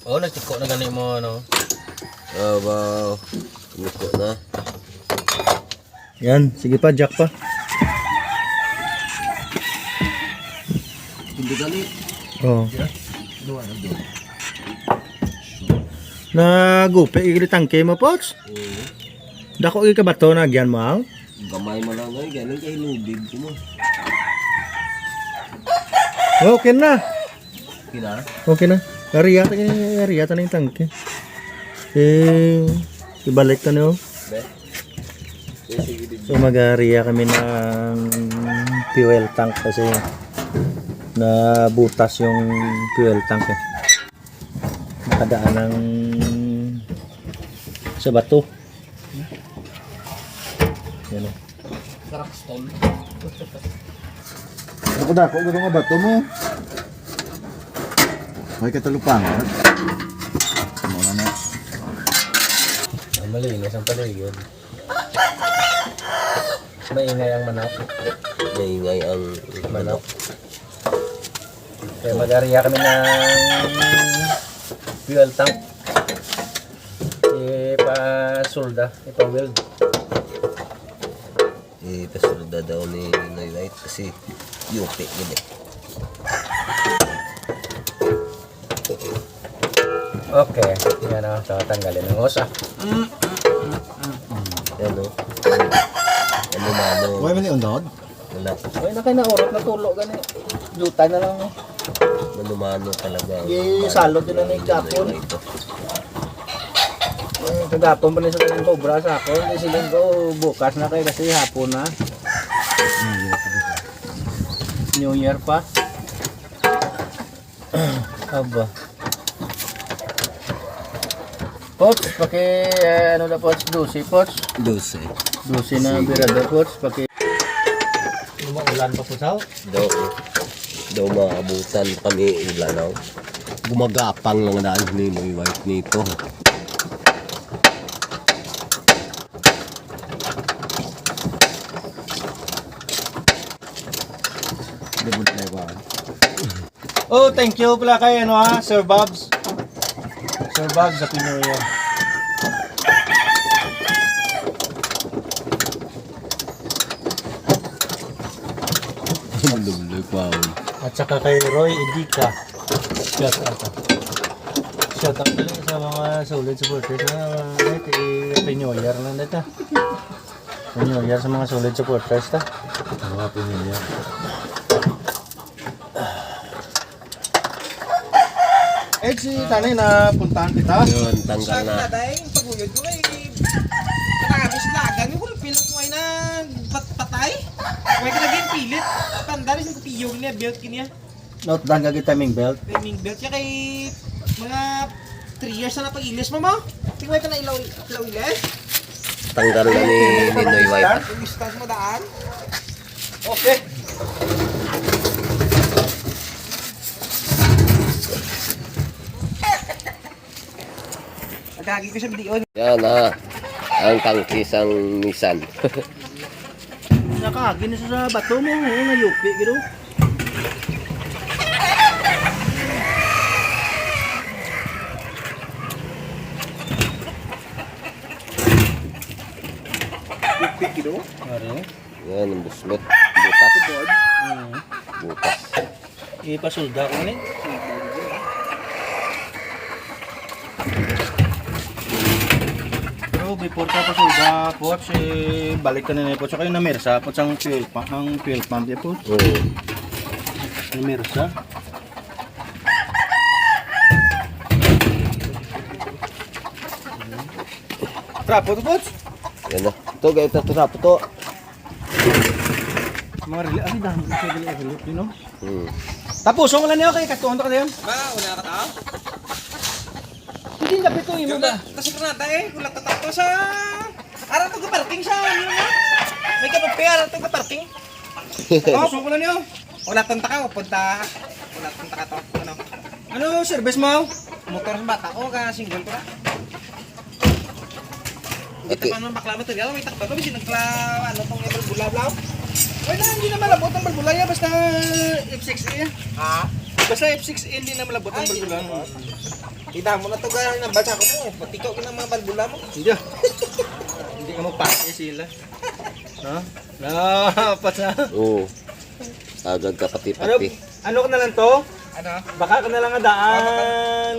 Oh, nagtiko na gani mo, ano? Wow. Niko na. Yan, sige pa, jack pa. Hindi gani. Oh. Dua na doon. Nagupi, igli tangke mo, Pots. Dako ka ba ito, nagyan mo, ang? Gamay mo lang ngayon. Galing kay lubig ko mo. Okay na. Kina? Okay na. Ariya ta na yung tangke. Ibalik ka niyo. Be? Sige din. So mag-ariya kami ng fuel tank kasi nabutas yung fuel tank eh. Nakadaan ng sa bato. Yan o. Crackstone. Ako dako, gano'n nga bato mo. May katalupang. Ano na na. Ang malinis ang paligid. Maingay ang manok. Maingay ang manok. Kaya mag-ariya kami ng fuel tank. Ipa-solda, ipa-weld. Ipasulda daw ni Noy White kasi yupi yun eh. Okay, yan o. So, tanggalin ang hose ah. Yan o. Ano mano. Huwag mo ni undod? Wala. Ay, na kayo naurot na tulo gani. Duta na lang eh. Manumano talaga. Salot din na yung kapon. Kagapon pa rin sa kanyang cobra sa ako. Hindi silang ko bukas na kayo kasi hapon na. New Year pa. Aba. Pots, ano na Pots? 12 Pots? 12. 12 na birada Pots. Lumaulan pa po sao? Daw maabutan kami ulanaw. Gumagapang lang daan ni Noy White nito. Debut na ba? Oh, thank you pala kay ano ha, Sir Bobs. Sir Bobs, Happy New Year. Lulog pa. At saka kay Roy Edica. Shout out. Shout out pala sa mga solid supporters na Happy New Year na nito. Happy New Year sa mga solid supporters ta. Happy New Year. Eh si Tanay na puntahan kita. Yun, tanggal na. Dahil paguyod ko kay nakakabis lagan yung pilang way na patay. Way ka naging pilit. Tandari sa piyo niya, belt kiniya. Note down ka timing belt. Timing belt niya kay mga 3 years na napag-ilis mo mo. Tingnan ka na ilaw ilis. Tanggal na ni Noy White. Yung distance mo daan. Okay. Nagkagi ko sa bidiyon. Yan ha. Ang tangkisang Nissan. Nakagi na sa bato mo, nayupi gino. Yupi kilo. Ano? Yan, ang buslot. Butas. Butas. Ipasulda ko ni. Pero before ka pasulda, Pots, balik ka na Pots. Saka yung namersa, Pots, ang fuel pump niya, Pots. Oo. Namersa. Trapo to, Pots. Yan na. Ito, gaya ito sa to. Mga rili, ay, dami ko sa rili, you know? Tapos, wala niyo kay katuon ka diyan. Ba, una ka tao? Hindi na bito yung Yung kasi kanada kulang ka tato sa... Ara to ka parking sa ano na? May kanupi, ara to ka parking. Tapos, wala niyo. Wala tanta ka, punta. Wala tanta ka to. Ano? Ano service mo? Motor sa bata ko, ka single ko na. Hindi Okay. pa naman bakla material, may takbo ko, kasi nagkla, ano tong bulablaw. Wala, hindi na malabot ang balbulaya, basta F6 niya. Ha? Basta F6N din na malabot ang balbula. Kita mo na to gaya ng bansa ko mo. Matikaw ka ng mga balbula mo. Hindi. Hindi ka magpake sila. No? No, pas na. Oo. Agad ka Ano, pati-pati. ano ka na lang to? Ano? Baka ka na lang daan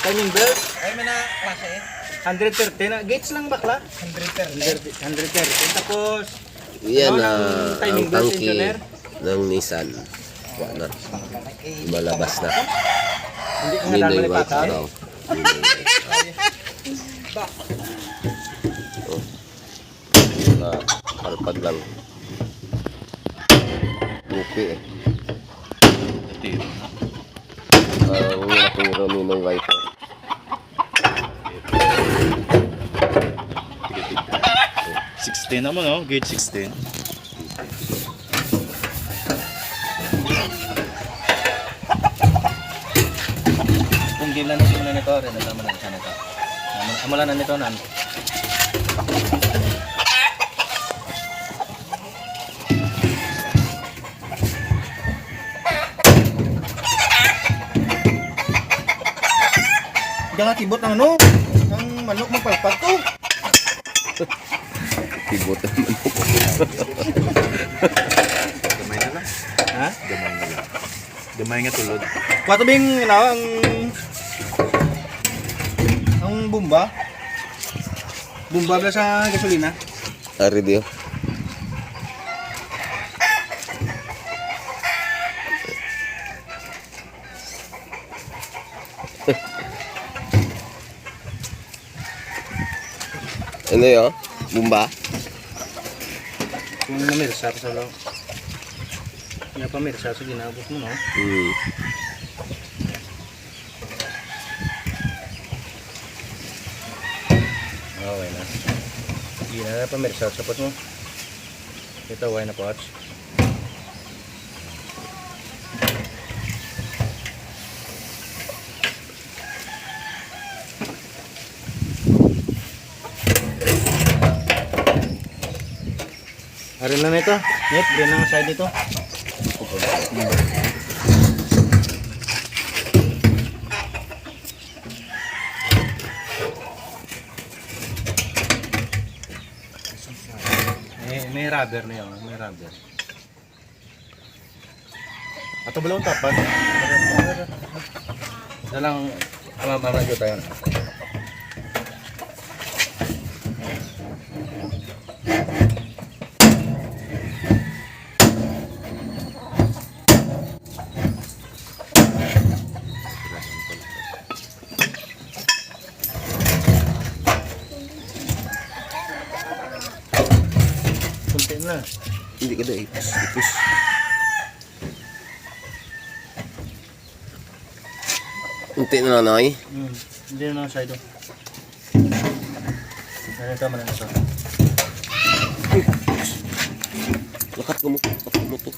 timing belt. Ay, may na klase eh. 130 na. Gates lang bakla. 130. 130. Tapos, Yan ano, na ng timing ang belt, tangke engineer? ng Nissan. Wala na. Malabas na. hindi ka Hindi nga na daan yung white malipatan. araw. Palpad lang. Buki eh. Tiro. Ang natiro ni ng white. 16 naman oh, gauge 16. Kung game lang natin muna nito, rin naman natin sana ito. Amalan na nito nan. Jangan tibot ng ano, ng manok magpalpag ko. Tibot naman. Gamay na lang. Ha? Gamay na lang. Gamay nga tulod. Kuha tubing, ano, ang bumba. Bumba ba sa gasolina? Ari dio. Ano yun? Bumba? Yung namirsa pa sa loob. Yung pamirsa sa ginabot mo, no? Hmm. Okay na. Hindi na pamirsa sa pot mo. Ito, why na pots? Arin lang nito. Net, green ang side nito. May rubber na yun. May rubber. Ato ba lang tapan? Ito lang, mamamagyo tayo. Kunti na. Hindi ka na ipus. Ipus. Unti na nanay. Hindi na side do. Ano ito, malaki ito. Lakat ka mo. Lakat ka mo to.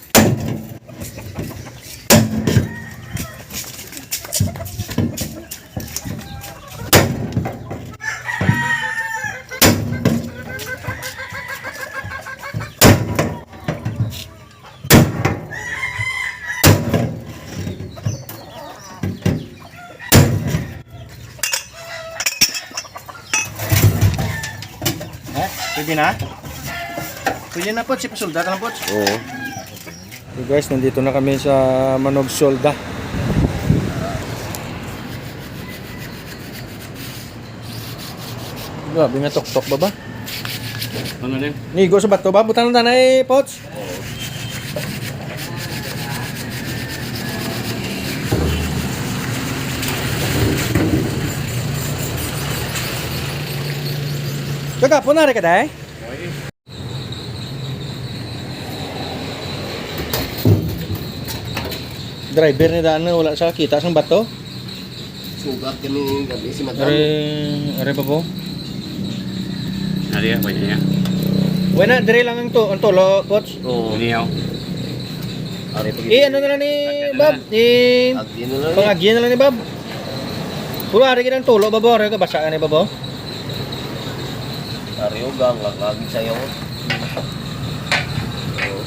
Pwede na? Pwede na po, si pasulda ka lang po. Oo. So guys, nandito na kami sa Manog Solda. Grabe nga tok-tok ba ba? Ano din? Nigo sa bato ba? Butang na tanay, Pots? Kagapon na rin ka dahi? Driver ni daan na wala sa kita sang bato. Sugat ka ni gabi si Madam. Are pa po? Nari ya, pwede niya. Wala, dire lang ang tolo, Coach. Oo. Iniyaw. Ari pag Ano na lang ni Bob? Agyan na lang. Pangagyan na lang ni Bob. Puro ari ka ng tulo, Bob. Ari ka basa ka ni Bob. Ari ugang. Lagagin sa'yo. Oo.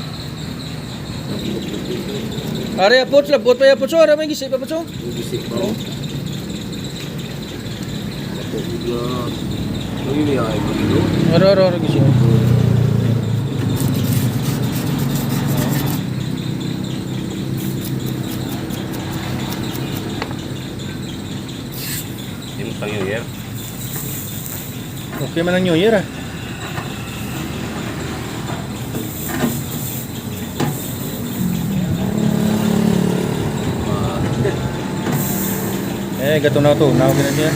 Are apot labot pa apot so ara may gisip apot so. Gisip mo. Ano yun ay magilo? Ara gisip. Yung pang New Year. Okay man ang New Year ah. Gato na to. Now na siya.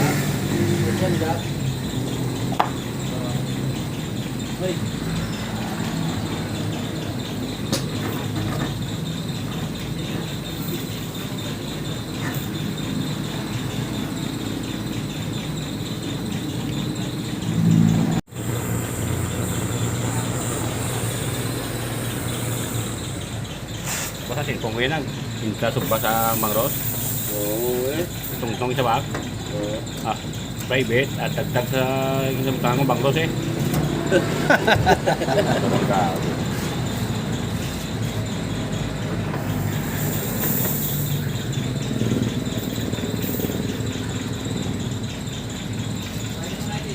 Basta silpong ko yun ang pinta subba sa Mangros. Oo eh. Tungtong isa ba? Oo. Ah, private at dagdag sa isang tangang Bangros eh.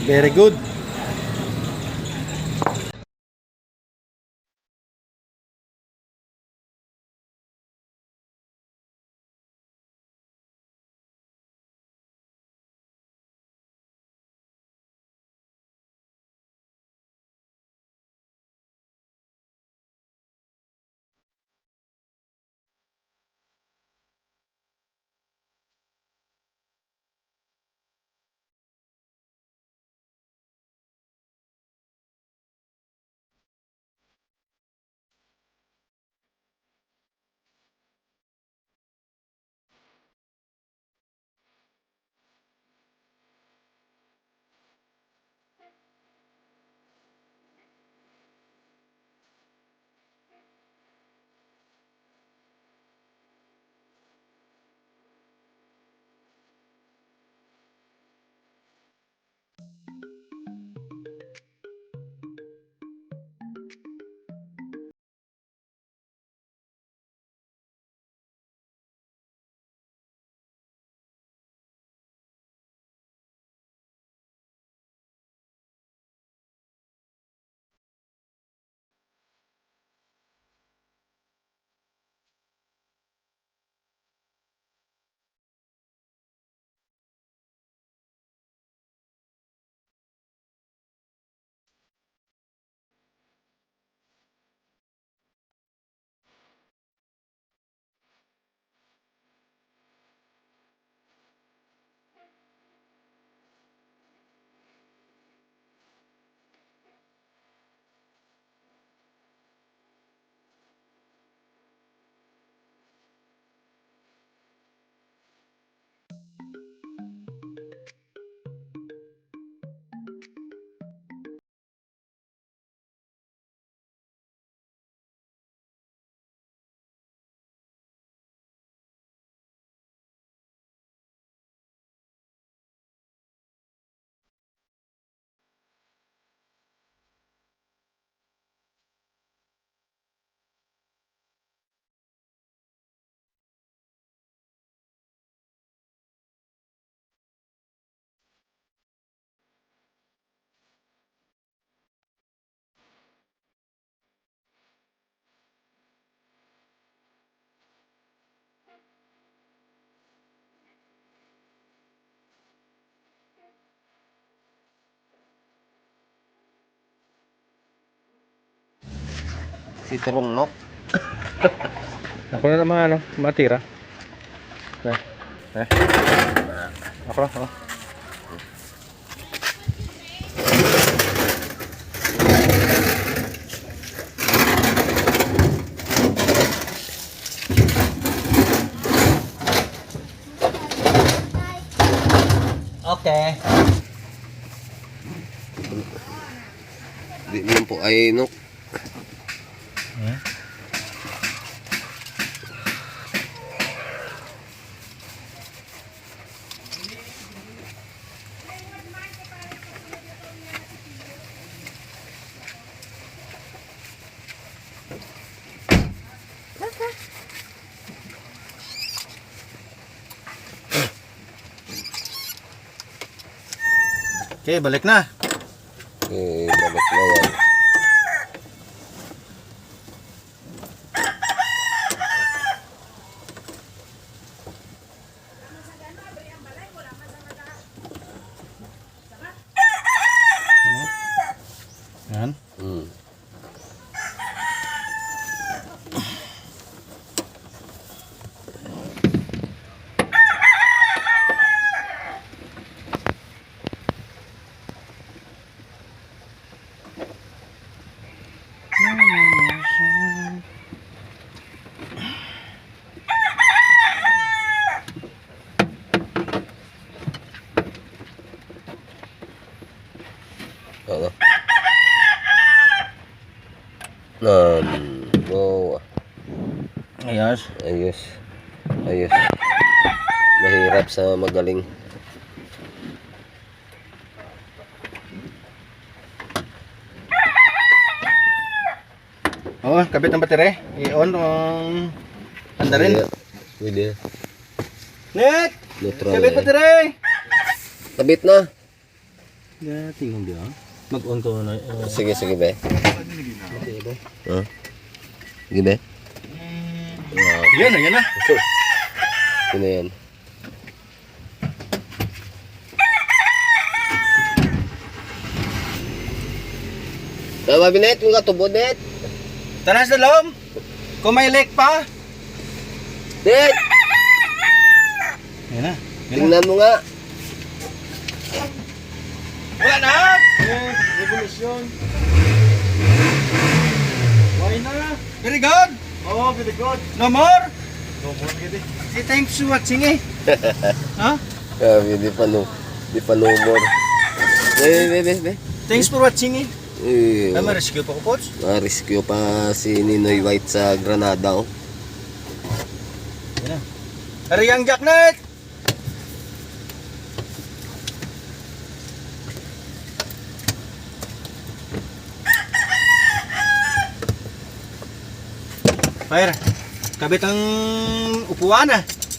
Very good. Si Terong Nok. Ako na naman ano, matira. Ako. Okay. Di naman po ay Nok. Okay, balik na. Okay, balik na yan. Yan. Hmm. Ano? Oh, Ayos. ayos. Ayos. Mahirap sa magaling. Oh, kabit ng batere. I-on ang anda rin. Pwede. Net! Neutral Kabit eh. batere! Kabit na. Yeah, tingnan dia. Mag-on ko na. Sige, sige be. Huh? Sige be. Yan na, yan na. Sino yan? Tama binet, yung katubod net. Tara sa loob. Kung may lake pa. Net! Yan na. Tingnan mo nga. Wala na! Revolution. Why na? Very good. Oh, very good. No more? No more gidi. Hey, thanks for watching eh. Ha? Grabe, di pa no more. Be. Thanks for watching eh. Eh, Ay, ma-rescue pa ko, Pots. na-rescue pa si Ninoy White sa Granada, oh. Yan na. Ari ang jacknet! Fire, kabit ang upuan ah.